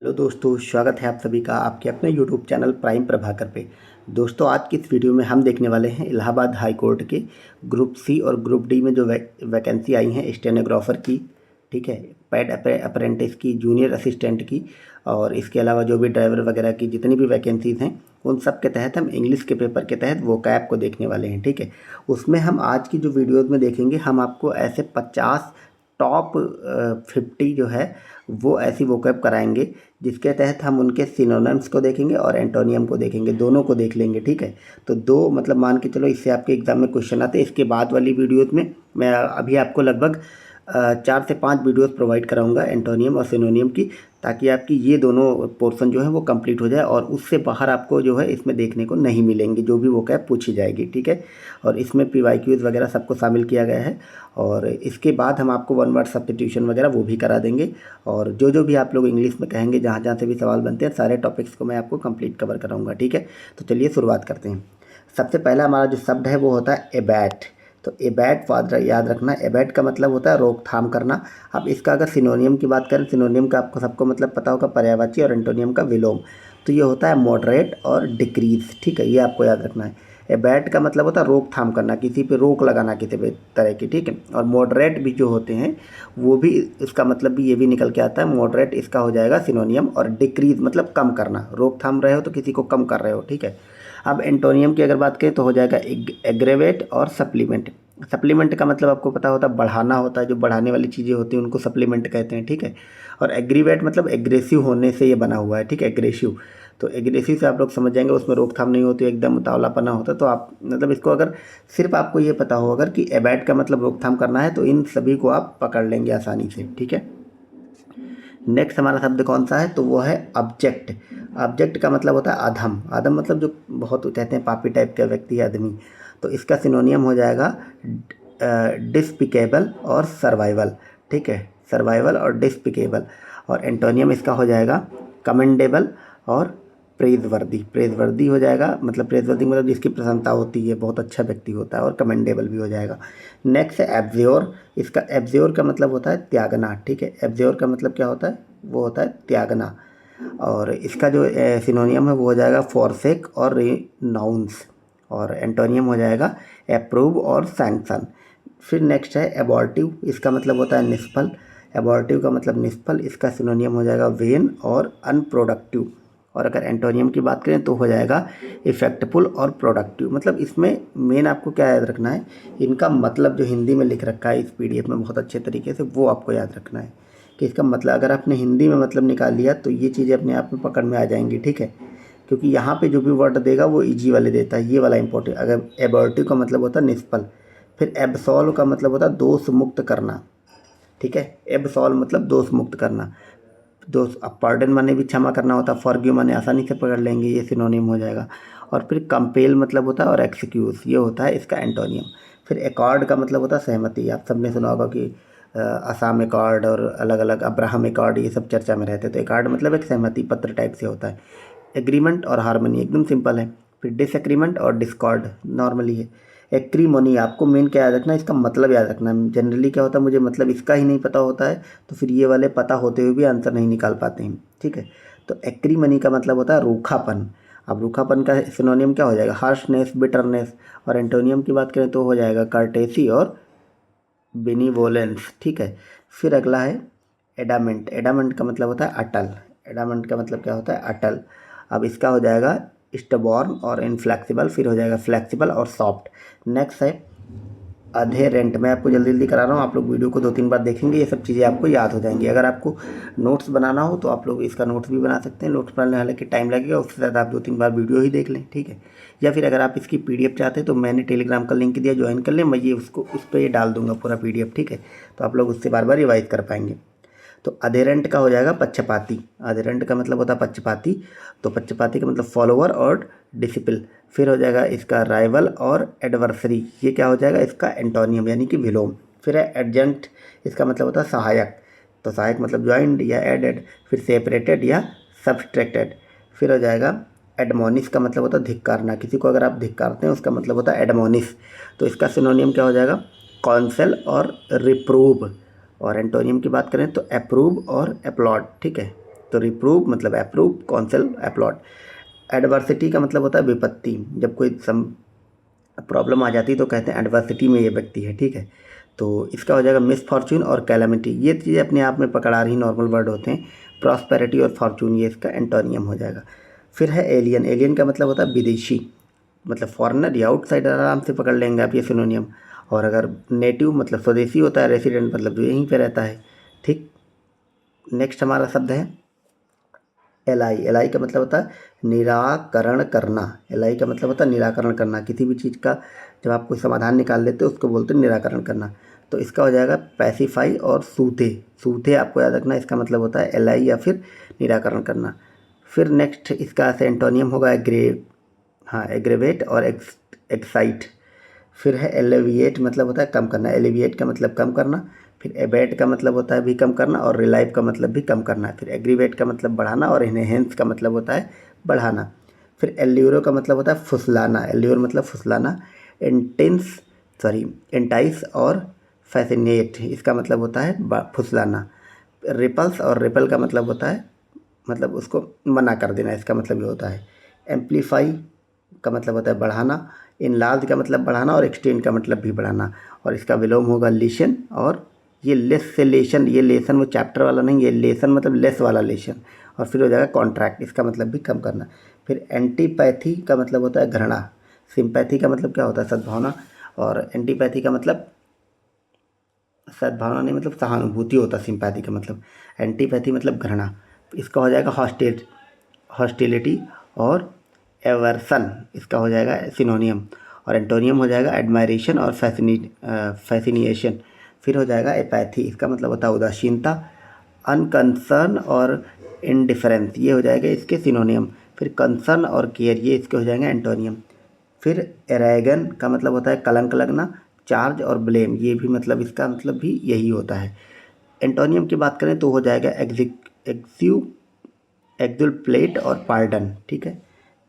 Hello दोस्तों, स्वागत है आप सभी का आपके अपने यूट्यूब चैनल प्राइम प्रभाकर पे। दोस्तों, आज की इस वीडियो में हम देखने वाले हैं इलाहाबाद हाई कोर्ट के ग्रुप सी और ग्रुप डी में जो वैकेंसी आई हैं स्टेनोग्राफर की, ठीक है, पैड अप्रेंटिस की, जूनियर असिस्टेंट की, और इसके अलावा जो भी ड्राइवर वगैरह की जितनी भी वैकेंसीज़ हैं उन सब के तहत हम इंग्लिश के पेपर के तहत वो कैप को देखने वाले हैं। ठीक है, उसमें हम आज की जो वीडियोज़ में देखेंगे, हम आपको ऐसे 50 टॉप 50 जो है वो ऐसी वोकैब कराएंगे जिसके तहत हम उनके सिनोनिम्स को देखेंगे और एंटोनियम को देखेंगे, दोनों को देख लेंगे। ठीक है, तो दो मतलब मान के चलो इससे आपके एग्ज़ाम में क्वेश्चन आते हैं। इसके बाद वाली वीडियोज़ में मैं अभी आपको लगभग 4 से 5 वीडियोज़ प्रोवाइड कराऊंगा एंटोनियम और सिनोनियम की, ताकि आपकी ये दोनों पोर्शन जो है वो कंप्लीट हो जाए और उससे बाहर आपको जो है इसमें देखने को नहीं मिलेंगे, जो भी वो कैब पूछी जाएगी। ठीक है, और इसमें PYQs वगैरह सबको शामिल किया गया है। और इसके बाद हम आपको वन वर्ड सब्स्टिट्यूशन वगैरह वो भी करा देंगे, और जो जो भी आप लोग इंग्लिश में कहेंगे, जहाँ जहाँ से भी सवाल बनते हैं, सारे टॉपिक्स को मैं आपको कंप्लीट कवर कराऊंगा। ठीक है, तो चलिए शुरुआत करते हैं। सबसे पहला हमारा जो शब्द है वो होता है एबैट। तो एबैट याद रखना, एबैट का मतलब होता है रोकथाम करना। अब इसका अगर सिनोनियम की बात करें, सिनोनियम का आपको सबको मतलब पता होगा, पर्यायवाची, और एंटोनियम का विलोम। तो ये होता है मॉडरेट और डिक्रीज। ठीक है, ये आपको याद रखना है। एबैट का मतलब होता है रोकथाम करना, किसी पे रोक लगाना किसी भी तरह की। ठीक है, और मॉडरेट भी जो होते हैं वो भी, इसका मतलब भी ये भी निकल के आता है, मॉडरेट इसका हो जाएगा सिनोनियम। और डिक्रीज मतलब कम करना, रोकथाम रहे हो तो किसी को कम कर रहे हो। ठीक है, अब एंटोनियम की अगर बात करें तो हो जाएगा एग्रेवेट और सप्लीमेंट। सप्लीमेंट का मतलब आपको पता होता है बढ़ाना होता है, जो बढ़ाने वाली चीज़ें होती हैं उनको सप्लीमेंट कहते हैं। ठीक है, और एग्रीवेट मतलब एग्रेसिव होने से ये बना हुआ है। ठीक है, एग्रेसिव, तो एग्रेसिव से आप लोग समझ जाएंगे, उसमें रोकथाम नहीं होती, एकदम उतावलापना होता है। तो आप मतलब इसको अगर सिर्फ आपको ये पता हो अगर कि एबैट का मतलब रोकथाम करना है, तो इन सभी को आप पकड़ लेंगे आसानी से। ठीक है, नेक्स्ट हमारा शब्द कौन सा है, तो वो है ऑब्जेक्ट। ऑब्जेक्ट का मतलब होता है अधम। अधम मतलब जो बहुत कहते हैं पापी टाइप का व्यक्ति है, आदमी। तो इसका सिनोनियम हो जाएगा डिस्पिकेबल और सर्वाइवल। ठीक है, सर्वाइवल और डिस्पिकेबल। और एंटोनियम इसका हो जाएगा कमेंडेबल और प्रेजवर्दी। प्रेजवर्दी हो जाएगा, मतलब प्रेजवर्दी मतलब जिसकी प्रशंसा होती है, बहुत अच्छा व्यक्ति होता है। और कमेंडेबल भी हो जाएगा। नेक्स्ट है एब्ज्योर। इसका एब्ज्योर का मतलब होता है त्यागना। ठीक है, एब्ज्योर का मतलब क्या होता है, वो होता है त्यागना। और इसका जो सिनोनियम है वो हो जाएगा फॉरसेक और रिनाउंस। और एंटोनियम हो जाएगा अप्रूव और सैंक्शन। फिर नेक्स्ट है एबॉर्टिव। इसका मतलब होता है निष्फल। एबॉर्टिव का मतलब निष्फल। इसका सिनोनियम हो जाएगा वेन और अनप्रोडक्टिव। और अगर एंटोनियम की बात करें तो हो जाएगा इफेक्टफुल और प्रोडक्टिव। मतलब इसमें मेन आपको क्या याद रखना है, इनका मतलब जो हिंदी में लिख रखा है इस PDF में बहुत अच्छे तरीके से, वो आपको याद रखना है कि इसका मतलब अगर आपने हिंदी में मतलब निकाल लिया तो ये चीज़ें अपने आप में पकड़ में आ जाएंगी। ठीक है, क्योंकि यहाँ पे जो भी वर्ड देगा वो ईजी वाले देता है, ये वाला इंपॉर्टेंट। अगर एबॉर्टिव का मतलब होता है निष्फल। फिर एब्सॉल्व का मतलब होता है दोष मुक्त करना। ठीक है, एब्सॉल्व मतलब दोष मुक्त करना। दोस्त, अब पार्डन माने भी क्षमा करना होता है, फॉरगिव माने आसानी से पकड़ लेंगे, ये सिनोनिम हो जाएगा। और फिर कंपेल मतलब होता है और एक्सक्यूज, ये होता है इसका एंटोनियम। फिर एकॉर्ड का मतलब होता है सहमति। आप सबने सुना होगा कि असम एकॉर्ड और अलग अलग अब्राहम एकॉर्ड, ये सब चर्चा में रहते हैं। तो एकॉर्ड मतलब एक सहमति पत्र टाइप से होता है। एग्रीमेंट और हारमोनी एकदम सिंपल है। फिर डिसएग्रीमेंट और डिस्कॉर्ड नॉर्मली है। एक्रीमोनी आपको मेन क्या याद रखना है, इसका मतलब याद रखना है। जनरली क्या होता है, मुझे मतलब इसका ही नहीं पता होता है, तो फिर ये वाले पता होते हुए भी आंसर नहीं निकाल पाते हैं। ठीक है, तो एक्रीमनी का मतलब होता है रूखापन। अब रूखापन का सिनोनियम क्या हो जाएगा, हार्शनेस, बिटरनेस। और एंटोनियम की बात करें तो हो जाएगा कर्टेसी और बेनिवोलेंस। ठीक है, फिर अगला है एडामेंट। एडामेंट का मतलब होता है अटल। एडामेंट का मतलब क्या होता है, अटल। अब इसका हो जाएगा स्टबॉर्न और इनफ्लेक्सिबल। फिर हो जाएगा फ्लेक्सिबल और सॉफ्ट। नेक्स्ट है अधेरेंट। मैं आपको जल्दी जल्दी करा रहा हूँ, आप लोग वीडियो को 2-3 बार देखेंगे, ये सब चीज़ें आपको याद हो जाएंगी। अगर आपको नोट्स बनाना हो तो आप लोग इसका नोट्स भी बना सकते हैं। नोट्स बनाने हालांकि टाइम लगेगा, उसके साथ आप 2-3 बार वीडियो ही देख लें। ठीक है, या फिर अगर आप इसकी PDF चाहते हैं तो मैंने टेलीग्राम का लिंक दिया, ज्वाइन कर लें, मैं ये उसको उस पर ये डाल दूंगा पूरा PDF। ठीक है, तो आप लोग उससे बार बार रिवाइज कर पाएंगे। तो अधेरेंट का हो जाएगा पक्षपाती। अधेरेंट का मतलब होता है पक्षपाती। तो पक्षपाती का मतलब फॉलोअर और डिसिपल। फिर हो जाएगा इसका राइवल और एडवर्सरी, ये क्या हो जाएगा इसका एंटोनियम यानी कि विलोम। फिर है एडजंक्ट, इसका मतलब होता है सहायक। तो सहायक मतलब ज्वाइंड या एडेड। फिर सेपरेटेड या सब्सट्रैक्टेड। फिर हो जाएगा एडमोनिस, का मतलब होता है धिक्कारना। किसी को अगर आप धिक्कारते हैं उसका मतलब होता है एडमोनिस। तो इसका सिनोनियम क्या हो जाएगा, कॉन्सेल और रिप्रूव। और एंटोनियम की बात करें तो अप्रूव और अपलॉड। ठीक है, तो रिप्रूव मतलब अप्रूव, काउंसिल अपलॉड। एडवर्सिटी का मतलब होता है विपत्ति, जब कोई प्रॉब्लम आ जाती है तो कहते हैं एडवर्सिटी में ये व्यक्ति है, ठीक है। तो इसका हो जाएगा मिसफॉर्चून और कैलामिटी, ये चीज़ें अपने आप में पकड़ा रही नॉर्मल वर्ड होते हैं। प्रॉस्पेरिटी और फॉर्चून ये इसका एंटोनियम हो जाएगा। फिर है एलियन, एलियन का मतलब होता है विदेशी, मतलब फॉरेनर या आउटसाइडर, आराम से पकड़ लेंगे आप ये सिनोनियम। और अगर नेटिव मतलब स्वदेशी होता है, रेसिडेंट मतलब जो यहीं पे रहता है, ठीक। नेक्स्ट हमारा शब्द है एलाई, एलाई का मतलब होता है निराकरण करना। एलाई का मतलब होता है निराकरण करना, किसी भी चीज़ का जब आप कोई समाधान निकाल लेते हो उसको बोलते हैं निराकरण करना। तो इसका हो जाएगा पैसिफाई और सूथे, सूथे आपको याद रखना, इसका मतलब होता है एलाई या फिर निराकरण करना। फिर नेक्स्ट इसका एंटोनियम होगा एग्रेवेट और एक्साइट। फिर है एलिविएट, मतलब होता है कम करना, एलिविएट का मतलब कम करना। फिर एबेट का मतलब होता है भी कम करना, और रिलाइव का मतलब भी कम करना। फिर एग्रीवेट का मतलब बढ़ाना, और इनहेंस का मतलब होता है बढ़ाना। फिर एल्यूरो का मतलब होता है फुसलाना, एल्यूर मतलब फुसलाना। एंटाइस और फैसिनेट, इसका मतलब होता है फुसलाना। रिपल्स और रिपल का मतलब होता है मतलब उसको मना कर देना, इसका मतलब ये होता है। एम्पलीफाई का मतलब होता है बढ़ाना। इनलार्ज का मतलब बढ़ाना, और एक्सटेंड का मतलब भी बढ़ाना। और इसका विलोम होगा लेशन, और ये लेस से लेशन, ये लेसन वो चैप्टर वाला नहीं, ये लेसन मतलब लेस वाला लेशन। और फिर हो जाएगा कॉन्ट्रैक्ट, इसका मतलब भी कम करना। फिर एंटीपैथी का मतलब होता है घृणा। सिंपैथी का मतलब क्या होता है सद्भावना, और एंटीपैथी का मतलब सद्भावना नहीं, मतलब सहानुभूति होता है सिंपैथी का मतलब। एंटीपैथी मतलब घृणा। इसका हो जाएगा हॉस्टिलिटी और एवर्सन, इसका हो जाएगा सिनोनियम। और एंटोनियम हो जाएगा एडमायरेशन और फैसिनिएशन। फिर हो जाएगा एपैथी, इसका मतलब होता है उदासीनता। अनकंसर्न और इनडिफरेंस, ये हो जाएगा इसके सिनोनियम। फिर कंसर्न और केयर, ये इसके हो जाएंगे एंटोनियम। फिर एरेगन का मतलब होता है कलंक लगना। चार्ज और ब्लेम, ये भी मतलब इसका मतलब भी यही होता है। एंटोनियम की बात करें तो हो जाएगा एक्सुलप्लेट और पार्डन, ठीक है।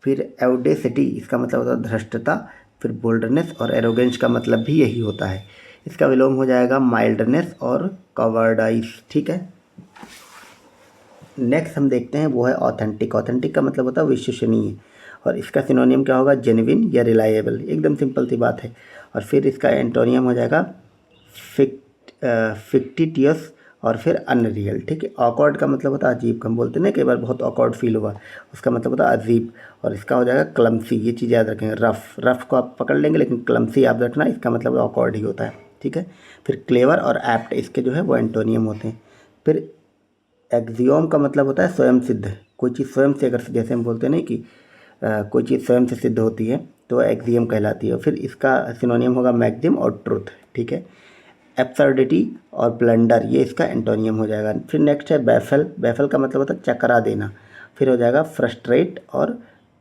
फिर एउडेसिटी, इसका मतलब होता है धृष्टता। फिर बोल्डनेस और एरोगेंस का मतलब भी यही होता है। इसका विलोम हो जाएगा माइल्डनेस और कवर्डाइस, ठीक है। नेक्स्ट हम देखते हैं वो है ऑथेंटिक। ऑथेंटिक का मतलब होता है विश्वसनीय, और इसका सिनोनियम क्या होगा जेन्युइन या रिलायबल, एकदम सिंपल सी बात है। और फिर इसका एंटोनियम हो जाएगा फिक्टिटियस और फिर अनरियल, ठीक है। ऑकवर्ड का मतलब होता है अजीब, हम बोलते हैं ना कई बार बहुत ऑकवर्ड फील हुआ, उसका मतलब होता है अजीब। और इसका हो जाएगा क्लमसी, ये चीज़ याद रखेंगे। रफ को आप पकड़ लेंगे, लेकिन क्लमसी याद रखना, इसका मतलब ऑकवर्ड ही होता है, ठीक है। फिर क्लेवर और एप्ट, इसके जो है वो एंटोनियम होते हैं। फिर एक्जियोम का मतलब होता है स्वयं सिद्ध, कोई चीज़ स्वयं से, अगर जैसे हम बोलते हैं ना कि कोई चीज़ स्वयं से सिद्ध होती है तो एक्जियम कहलाती है। फिर इसका सिनोनियम होगा मैक्सिम और ट्रुथ, ठीक है। एब्सर्डिटी और ब्लंडर, ये इसका एंटोनियम हो जाएगा। फिर नेक्स्ट है बैफल, बैफल का मतलब होता है चकरा देना। फिर हो जाएगा फ्रस्ट्रेट और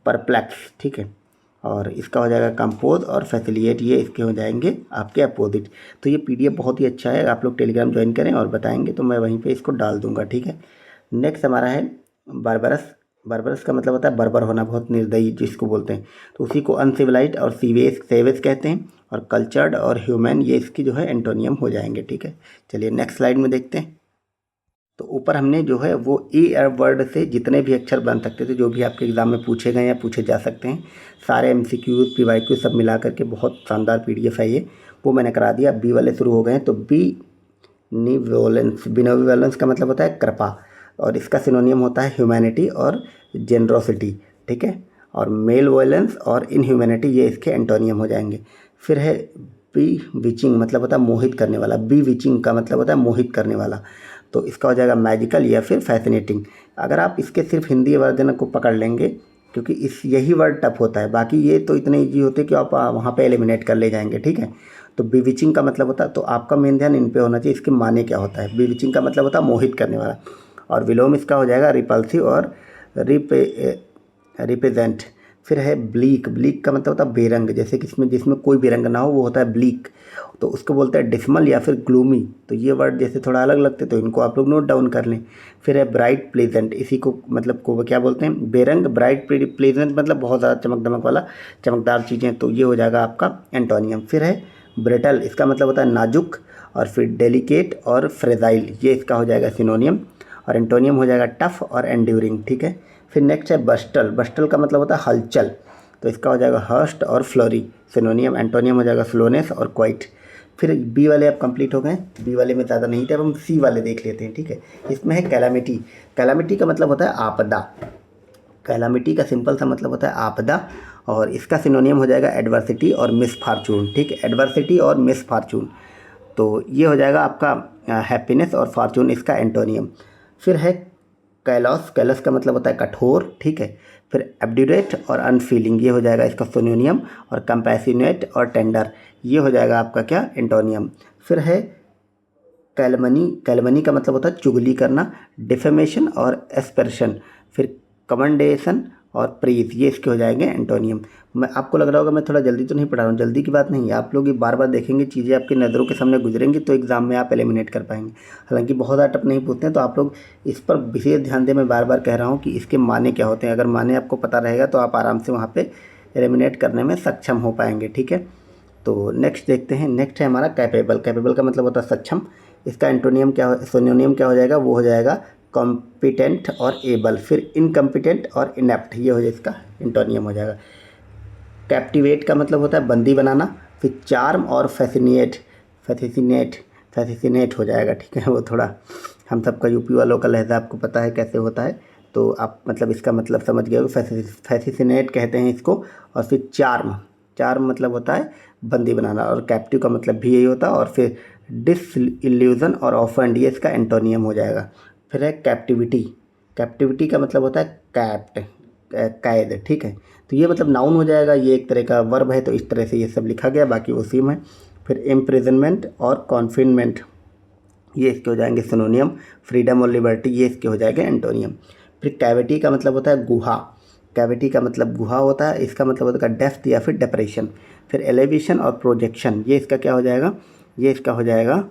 परप्लेक्स, ठीक है। और इसका हो जाएगा कंपोज और फैसिलिएट, ये इसके हो जाएंगे आपके अपोजिट। तो ये पीडीएफ बहुत ही अच्छा है, आप लोग टेलीग्राम ज्वाइन करें और बताएंगे तो मैं वहीं पे इसको डाल दूंगा, ठीक है। नेक्स्ट हमारा है बारबरस। बारबरस का मतलब होता है बर्बर होना, बहुत निर्दयी जिसको बोलते हैं, तो उसी को अनसिविलाइज्ड और सेवेज कहते हैं। और कल्चर्ड और ह्यूमन, ये इसकी जो है एंटोनियम हो जाएंगे, ठीक है। चलिए नेक्स्ट स्लाइड में देखते हैं। तो ऊपर हमने जो है वो ए वर्ड से जितने भी अक्षर बन सकते थे, जो भी आपके एग्ज़ाम में पूछे गए या पूछे जा सकते हैं, सारे एमसीक्यूज पीवाईक्यू सब मिला करके बहुत शानदार पीडीएफ है ये, वो मैंने करा दिया। बी वाले शुरू हो गए हैं, तो बिनेवोलेंस का मतलब होता है कृपा, और इसका सिनोनियम होता है ह्यूमैनिटी और जेनरोसिटी, ठीक है। और मेल वोलेंस और इनह्यूमैनिटी, ये इसके एंटोनियम हो जाएंगे। फिर है बी विचिंग, मतलब होता है मोहित करने वाला, बी विचिंग का मतलब होता है मोहित करने वाला, तो इसका हो जाएगा मैजिकल या फिर फैसिनेटिंग। अगर आप इसके सिर्फ हिंदी वर्जन को पकड़ लेंगे, क्योंकि यही वर्ड टफ होता है, बाकी ये तो इतने ईजी होते हैं कि आप वहाँ पे एलिमिनेट कर ले जाएंगे, ठीक है। तो बीविचिंग का मतलब होता है, तो आपका मेन ध्यान इन पे होना चाहिए, इसके माने क्या होता है। बीविचिंग का मतलब होता है मोहित करने वाला, और विलोम इसका हो जाएगा रिपल्सिव और रिप्रेजेंट। फिर है ब्लीक, ब्लीक का मतलब होता है बेरंग, जैसे कि जिसमें कोई बेरंग ना हो वो होता है ब्लीक, तो उसको बोलते हैं डिस्मल या फिर ग्लूमी। तो ये वर्ड जैसे थोड़ा अलग लगते तो इनको आप लोग नोट डाउन कर लें। फिर है ब्राइट प्लेजेंट, इसी को मतलब को क्या बोलते हैं बेरंग, ब्राइट प्लेजेंट मतलब बहुत ज़्यादा चमक दमक वाला, चमकदार चीज़ें, तो ये हो जाएगा आपका एंटोनियम। फिर है ब्रिटल, इसका मतलब होता है नाजुक। और फिर डेलिकेट और फ्रेजाइल, ये इसका हो जाएगा सिनोनियम। और एंटोनियम हो जाएगा टफ और एंड्यूरिंग, ठीक है। फिर नेक्स्ट है बस्टल। बस्टल का मतलब होता है हलचल, तो इसका हो जाएगा हर्स्ट और फ्लोरी सिनोनियम। एंटोनियम हो जाएगा स्लोनेस और क्वाइट। फिर बी वाले अब कंप्लीट हो गए, बी वाले में ज़्यादा नहीं थे, अब हम सी वाले देख लेते हैं, ठीक है। इसमें है कैलामिटी। कैलामिटी का मतलब होता है आपदा। कैलामिटी का सिंपल सा मतलब होता है आपदा, और इसका सिनोनियम हो जाएगा एडवर्सिटी और मिसफॉर्चून, ठीक है। एडवर्सिटी और मिसफॉर्चून, तो ये हो जाएगा आपका हैप्पीनेस, और फॉर्चून इसका एंटोनियम। फिर है कैलॉस। कैलॉस का मतलब होता है कठोर, ठीक है। फिर एब्ड्यूरेट और अनफीलिंग, ये हो जाएगा इसका सिनोनियम। और कंपैसिनेट और टेंडर, ये हो जाएगा आपका क्या, एंटोनियम। फिर है कैलमनी। कैलमनी का मतलब होता है चुगली करना, डिफेमेशन और एस्पर्शन। फिर कमेंडेशन और प्रीज, ये इसके हो जाएंगे एंटोनियम। मैं आपको लग रहा होगा मैं थोड़ा जल्दी तो नहीं पढ़ा रहा हूँ, जल्दी की बात नहीं है, आप लोग ये बार बार देखेंगे, चीज़ें आपकी नज़रों के सामने गुजरेंगी तो एग्ज़ाम में आप एलिमिनेट कर पाएंगे। हालांकि बहुत ज़्यादा टफ नहीं पूछते हैं, तो आप लोग इस पर विशेष ध्यान दें। मैं बार बार कह रहा हूँ कि इसके माने क्या होते हैं, अगर माने आपको पता रहेगा तो आप आराम से वहाँ पर एलिमिनेट करने में सक्षम हो पाएंगे, ठीक है। तो नेक्स्ट देखते हैं। नेक्स्ट है हमारा कैपेबल। कैपेबल का मतलब होता है सक्षम। इसका एंटोनियम क्या, सिनोनियम क्या हो जाएगा, वो हो जाएगा कॉम्पिटेंट और एबल। फिर इनकम्पिटेंट और इनेप्ट, ये हो जाए इसका एंटोनियम हो जाएगा। कैप्टिवेट का मतलब होता है बंदी बनाना। फिर चार्म और फैसिनेट, फैसिनेट हो जाएगा, ठीक है। वो थोड़ा हम सबका यूपी वालों का लहजा आपको पता है कैसे होता है, तो आप मतलब इसका मतलब समझ गए हो। फैसिनेट कहते हैं इसको। और फिर चार्म, चार्म मतलब होता है बंदी बनाना, और कैप्टिव का मतलब भी यही होता है। और फिर डिसइल्यूजन और ऑफेंड, ये इसका एंटोनियम हो जाएगा। फिर है कैप्टिविटी। कैप्टिविटी का मतलब होता है कैद, ठीक है। तो ये मतलब नाउन हो जाएगा, ये एक तरह का वर्ब है, तो इस तरह से ये सब लिखा गया, बाकी उसी में। फिर इम्प्रिजनमेंट और कॉन्फिनमेंट, ये इसके हो जाएंगे सिनोनियम। फ्रीडम और लिबर्टी, ये इसके हो जाएंगे एंटोनियम। फिर कैविटी का मतलब होता है गुहा। कैविटी का मतलब गुहा होता है, इसका मतलब होता है डेप्थ या फिर डिप्रेशन। फिर एलिवेशन और प्रोजेक्शन, ये इसका क्या हो जाएगा, ये इसका हो जाएगा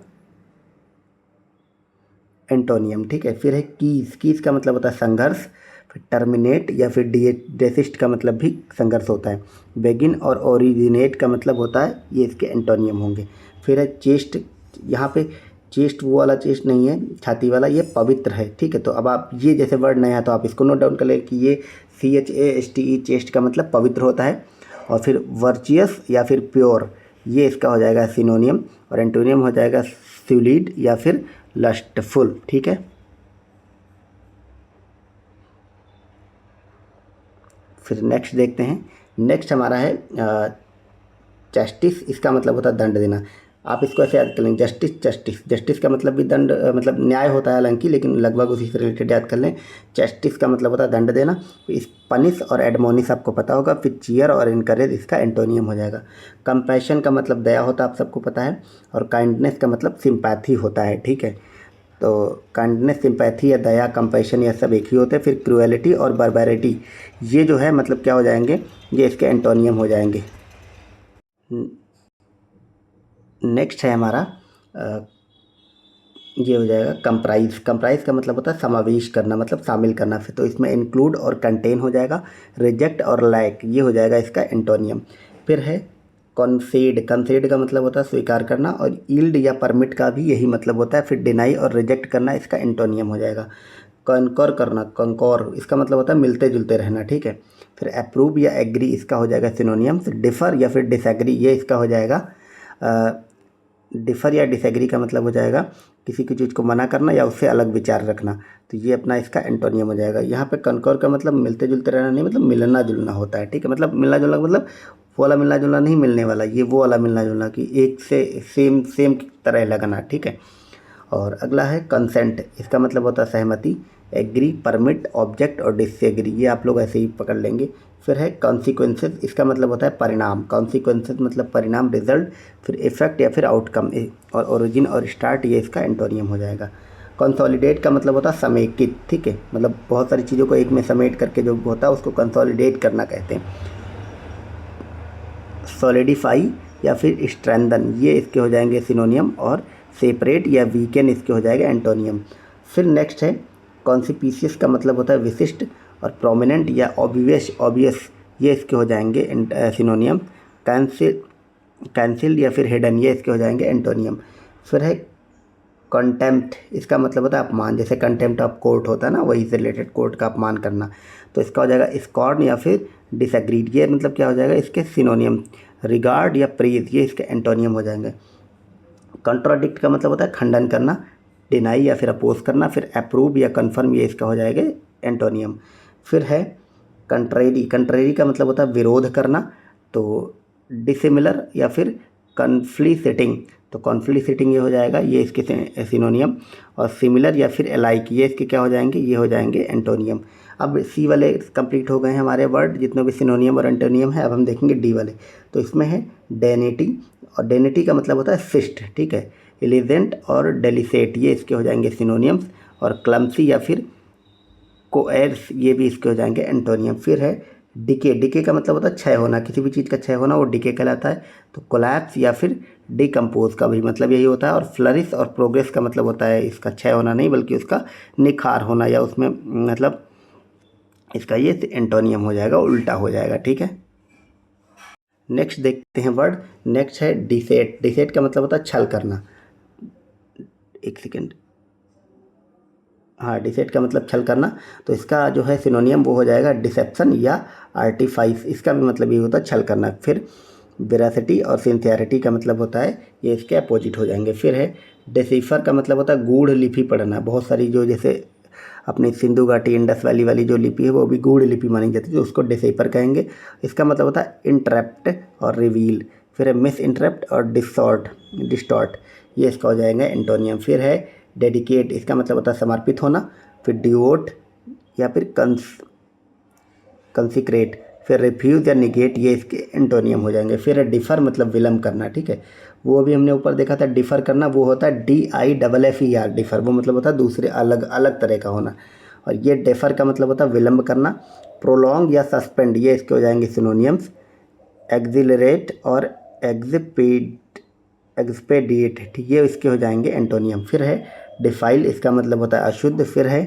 एंटोनियम, ठीक है। फिर है कीज। कीज का मतलब होता है संघर्ष। फिर टर्मिनेट या फिर डेसिस्ट का मतलब भी संघर्ष होता है। बेगिन और ओरिजिनेट का मतलब होता है, ये इसके एंटोनियम होंगे। फिर है चेस्ट। यहाँ पे चेस्ट वो वाला चेस्ट नहीं है छाती वाला, ये पवित्र है, ठीक है। तो अब आप ये जैसे वर्ड नया है तो आप इसको नोट डाउन कर लें कि ये CHASTE चेस्ट का मतलब पवित्र होता है। और फिर वर्चियस या फिर प्योर, ये इसका हो जाएगा सिनोनियम। और एंटोनियम हो जाएगा स्यूलिड या फिर लस्टफुल, ठीक है। फिर नेक्स्ट देखते हैं। नेक्स्ट हमारा है जस्टिस। इसका मतलब होता है दंड देना। आप इसको ऐसे याद कर लें, जस्टिस। जस्टिस का मतलब भी दंड, मतलब न्याय होता है हालांकि, लेकिन लगभग उसी से रिलेटेड याद कर लें। जस्टिस का मतलब होता है दंड देना। इस पनिश और एडमोनिश आपको पता होगा। फिर चीयर और इनकरेज, इसका एंटोनियम हो जाएगा। कंपैशन का मतलब दया होता है, आप सबको पता है। और काइंडनेस का मतलब सिंपैथी होता है, ठीक है। तो काइंडनेस, सिंपैथी या दया, कंपैशन, ये सब एक ही होते हैं। फिर क्रूएलिटी और बारबैरिटी, ये जो है मतलब क्या हो जाएंगे, ये इसके एंटोनियम हो जाएंगे। नेक्स्ट है हमारा ये हो जाएगा कंप्राइज। कंप्राइज का मतलब होता है समावेश करना, मतलब शामिल करना। फिर तो इसमें इंक्लूड और कंटेन हो जाएगा। रिजेक्ट और लाइक, ये हो जाएगा इसका एंटोनियम। फिर है कॉन्सेड। कंसेड का मतलब होता है स्वीकार करना। और यील्ड या परमिट का भी यही मतलब होता है। फिर डिनाई और रिजेक्ट करना, इसका एंटोनियम हो जाएगा। कनकोर करना, कंकोर, इसका मतलब होता है मिलते जुलते रहना, ठीक है। फिर अप्रूव या एग्री, इसका हो जाएगा सिनोनियम। फिर डिफ़र या फिर डिसएग्री, ये इसका हो जाएगा डिफ़र या डिसएग्री का मतलब हो जाएगा किसी की चीज़ को मना करना या उससे अलग विचार रखना। तो ये अपना इसका एंटोनियम हो जाएगा। यहाँ पे कनकोर का मतलब मिलते जुलते रहना नहीं, मतलब मिलना जुलना होता है, ठीक है। मतलब मिलना जुलना मतलब वो वाला मिलना जुलना नहीं, मिलने वाला, ये वो वाला मिलना जुलना कि एक से सेम सेम की तरह लगना, ठीक है। और अगला है कंसेंट। इसका मतलब होता है सहमति। एग्री, परमिट, ऑब्जेक्ट और डिसएग्री, ये आप लोग ऐसे ही पकड़ लेंगे। फिर है कॉन्सिक्वेंसेस। इसका मतलब होता है परिणाम। कॉन्सिक्वेंसेस मतलब परिणाम, रिजल्ट। फिर इफेक्ट या फिर आउटकम। और ओरिजिन और स्टार्ट, ये इसका एंटोनियम हो जाएगा। कंसोलिडेट का मतलब होता है समेकित, ठीक है। मतलब बहुत सारी चीज़ों को एक में समेट करके जो होता है उसको कंसोलिडेट करना कहते हैं। सॉलिडिफाई या फिर स्ट्रेंथन, ये इसके हो जाएंगे सिनोनियम। और सेपरेट या वीकेन, इसके हो जाएगा एंटोनियम। फिर नेक्स्ट है कॉन्सिपिशियस का मतलब होता है विशिष्ट। और प्रोमिनेंट या ऑब्वियस, ये इसके हो जाएंगे सिनोनियम। कैंसिल या फिर हिडन, ये इसके हो जाएंगे एंटोनियम। फिर है कंटेम्प्ट इसका मतलब होता है अपमान, जैसे कंटेम्प्ट ऑफ कोर्ट होता है ना, वही से रिलेटेड, कोर्ट का अपमान करना। तो इसका हो जाएगा स्कॉर्न या फिर डिसएग्रीड, ये मतलब क्या हो जाएगा इसके सिनोनियम। रिगार्ड या प्रीज ये इसके एंटोनियम हो जाएंगे। कंट्राडिक्ट का मतलब होता है खंडन करना, डिनाई या फिर अपोज करना। फिर अप्रूव या कन्फर्म ये इसका हो जाएगा एंटोनियम। फिर है कंट्रेरी, कंट्रेरी का मतलब होता है विरोध करना। तो डिसिमिलर या फिर कॉन्फ्लिसिटिंग, तो कॉन्फ्लिसिटिंग ये हो जाएगा, ये इसके सिनोनियम। और सिमिलर या फिर अलाइक ये इसके क्या हो जाएंगे, ये हो जाएंगे एंटोनियम। अब सी वाले कंप्लीट हो गए हैं हमारे वर्ड, जितने भी सिनोनियम और एंटोनियम है। अब हम देखेंगे डी वाले। तो इसमें है डेनिटी, और डेनिटी का मतलब होता है शिष्ट, ठीक है। एलिजेंट और डेलिसेट ये इसके हो जाएंगे सिनोनियम्स। और क्लमसी या फिर कोएर्स ये भी इसके हो जाएंगे एंटोनियम। फिर है डिके, डिके का मतलब होता है क्षय होना, किसी भी चीज़ का क्षय होना वो डिके कहलाता है। तो कोलैप्स या फिर डिकम्पोज का भी मतलब यही होता है। और फ्लरिश और प्रोग्रेस का मतलब होता है इसका क्षय होना नहीं, बल्कि उसका निखार होना, या उसमें मतलब इसका ये एंटोनियम हो जाएगा, उल्टा हो जाएगा, ठीक है। नेक्स्ट देखते हैं वर्ड। नेक्स्ट है डिसेट, डिसेट का मतलब होता है छल करना। एक सेकेंड, हाँ, डिसेट का मतलब छल करना। तो इसका जो है सिनोनियम वो हो जाएगा डिसेप्शन या आर्टिफाइस, इसका भी मतलब ये होता है छल करना। फिर वेरासिटी और सिंसियरिटी का मतलब होता है ये इसके अपोजिट हो जाएंगे। फिर है डिसीफर का मतलब होता है गूढ़ लिपि पढ़ना। बहुत सारी जो जैसे अपनी सिंधु घाटी इंडस वैली वाली जो लिपि है वो भी गूढ़ लिपि मानी जाती है, तो उसको डिसीफर कहेंगे। इसका मतलब होता है इंटरप्ट और रिवील। फिर है मिस इंटरप्ट और डिस्टॉर्ट ये इसका हो जाएगा एंटोनियम। फिर है डेडिकेट, इसका मतलब होता है समर्पित होना। फिर डिवोट या फिर कंसिक्रेट। फिर रिफ्यूज़ या निगेट ये इसके एंटोनियम हो जाएंगे। फिर है डिफ़र मतलब विलम्ब करना, ठीक है। वो भी हमने ऊपर देखा था, डिफ़र करना वो होता है DIFFER, डिफ़र वो मतलब होता है दूसरे अलग अलग तरह का होना। और ये डिफ़र का मतलब होता है विलम्ब करना। प्रोलॉन्ग या सस्पेंड ये इसके हो जाएंगे सिनोनियम्स। एक्सिलरेट और एक्सपेडिएट, ठीक, ये इसके हो जाएंगे एंटोनियम। फिर है डिफाइल, इसका मतलब होता है अशुद्ध। फिर है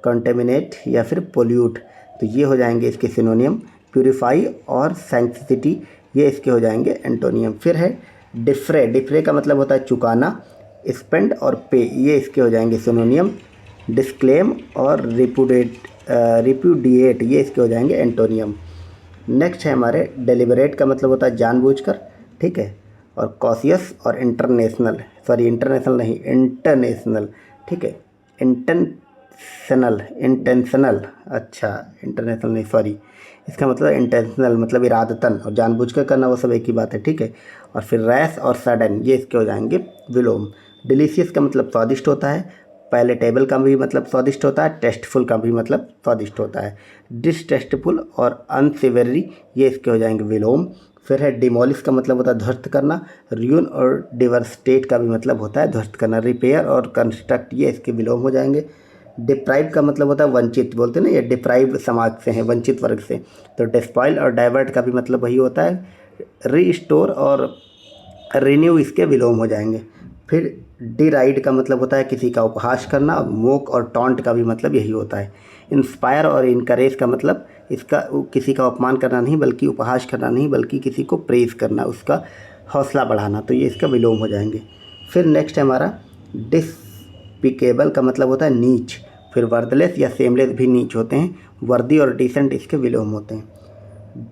कंटेमिनेट या फिर पोल्यूट, तो ये हो जाएंगे इसके सिनोनियम। प्यूरिफाई और सैंक्टिसिटी ये इसके हो जाएंगे एंटोनियम। फिर है डिफ्रे, डिफ्रे का मतलब होता है चुकाना। स्पेंड और पे ये इसके हो जाएंगे सिनोनियम। डिस्क्लेम और रिपुडिएट ये इसके हो जाएंगे एंटोनियम। नेक्स्ट है हमारे डेलिबरेट का मतलब होता है जानबूझकर, ठीक है। और कॉशियस और इंटरनेशनल, ठीक है। इंटेंशनल, अच्छा इंटरनेशनल नहीं, सॉरी, इसका मतलब इंटेंशनल मतलब इरादतन, और जानबूझकर करना वो सब एक ही बात है, ठीक है। और फिर रैश और सडन ये इसके हो जाएंगे विलोम। डिलीशियस का मतलब स्वादिष्ट होता है। पैलेटेबल का भी मतलब स्वादिष्ट होता है। टेस्टफुल का भी मतलब स्वादिष्ट होता है। डिसटेस्टफुल और अनसिवेरी ये इसके हो जाएंगे विलोम। फिर है डिमोलिश का मतलब होता है ध्वस्त करना। रियून और डिवर्स्टेट का भी मतलब होता है ध्वस्त करना। रिपेयर और कंस्ट्रक्ट ये इसके विलोम हो जाएंगे। डिप्राइव का मतलब होता है वंचित, बोलते हैं ना, ये डिप्राइव समाज से हैं, वंचित वर्ग से। तो डिस्पॉइल और डाइवर्ट का भी मतलब वही होता है। रीस्टोर और रिन्यू इसके विलोम हो जाएंगे। फिर डिराइड का मतलब होता है किसी का उपहास करना। और मोक और टॉन्ट का भी मतलब यही होता है। इंस्पायर और इनकरेज का मतलब इसका किसी का अपमान करना नहीं, बल्कि उपहास करना नहीं, बल्कि किसी को प्रेज करना, उसका हौसला बढ़ाना, तो ये इसका विलोम हो जाएंगे। फिर नेक्स्ट है हमारा डिस्पिकेबल का मतलब होता है नीच। फिर वर्थलेस या सेमलेस भी नीच होते हैं। वर्दी और डिसेंट इसके विलोम होते हैं।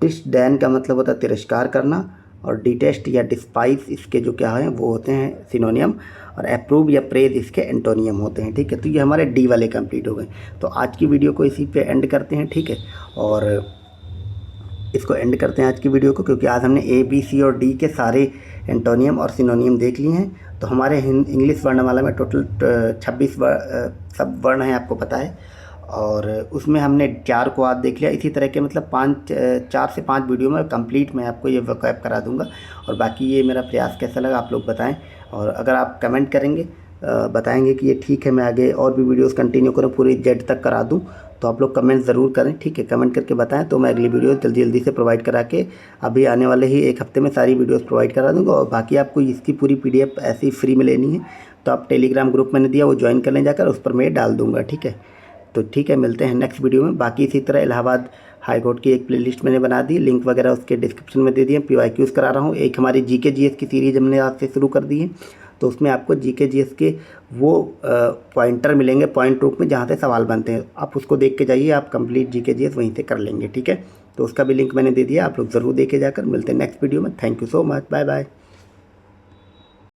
डिसडैन का मतलब होता है तिरस्कार करना। और डिटेस्ट या डिस्पाइस इसके जो क्या हैं वो होते हैं सिनोनियम। और अप्रूव या प्रेज इसके एंटोनियम होते हैं, ठीक है। तो ये हमारे डी वाले कंप्लीट हो गए। तो आज की वीडियो को इसी पे एंड करते हैं, ठीक है। और इसको एंड करते हैं आज की वीडियो को, क्योंकि आज हमने ए बी सी और डी के सारे एंटोनियम और सिनोनियम देख लिए हैं। तो हमारे इंग्लिश वर्णमाला में टोटल 26 सब वर्ण हैं, आपको पता है। और उसमें हमने 4 को आज देख लिया। इसी तरह के मतलब 4 से 5 वीडियो में कंप्लीट मैं आपको ये वोकैब करा दूंगा। और बाकी ये मेरा प्रयास कैसा लगा आप लोग बताएं। और अगर आप कमेंट करेंगे, बताएंगे कि ये ठीक है, मैं आगे और भी वीडियोस कंटिन्यू करूँ, पूरी जेड तक करा दूँ, तो आप लोग कमेंट ज़रूर करें, ठीक है। कमेंट करके बताएं तो मैं अगली वीडियो जल्दी जल्दी से प्रोवाइड करा के अभी आने वाले ही 1 हफ्ते में सारी वीडियोस प्रोवाइड करा दूंगा। और बाकी आपको इसकी पूरी PDF ऐसे ही फ्री में लेनी है तो आप टेलीग्राम ग्रुप मैंने दिया, वो ज्वाइन कर लें जाकर, उस पर मैं डाल दूँगा, ठीक है। तो ठीक है, मिलते हैं नेक्स्ट वीडियो में। बाकी इसी तरह इलाहाबाद हाई कोर्ट की एक प्लेलिस्ट मैंने बना दी, लिंक वगैरह उसके डिस्क्रिप्शन में दे दिए। PYQs करा रहा हूँ। एक हमारी GK GS की सीरीज़ हमने आज से शुरू कर दी है, तो उसमें आपको जीके जीएस के वो पॉइंटर मिलेंगे पॉइंट रूप में जहाँ से सवाल बनते हैं, आप उसको देख के जाइए, आप कंप्लीट जीके जीएस वहीं से कर लेंगे। ठीक है, तो उसका भी लिंक मैंने दे दिया, आप लोग ज़रूर देखे जाकर। मिलते हैं नेक्स्ट वीडियो में। Thank you so much, bye bye.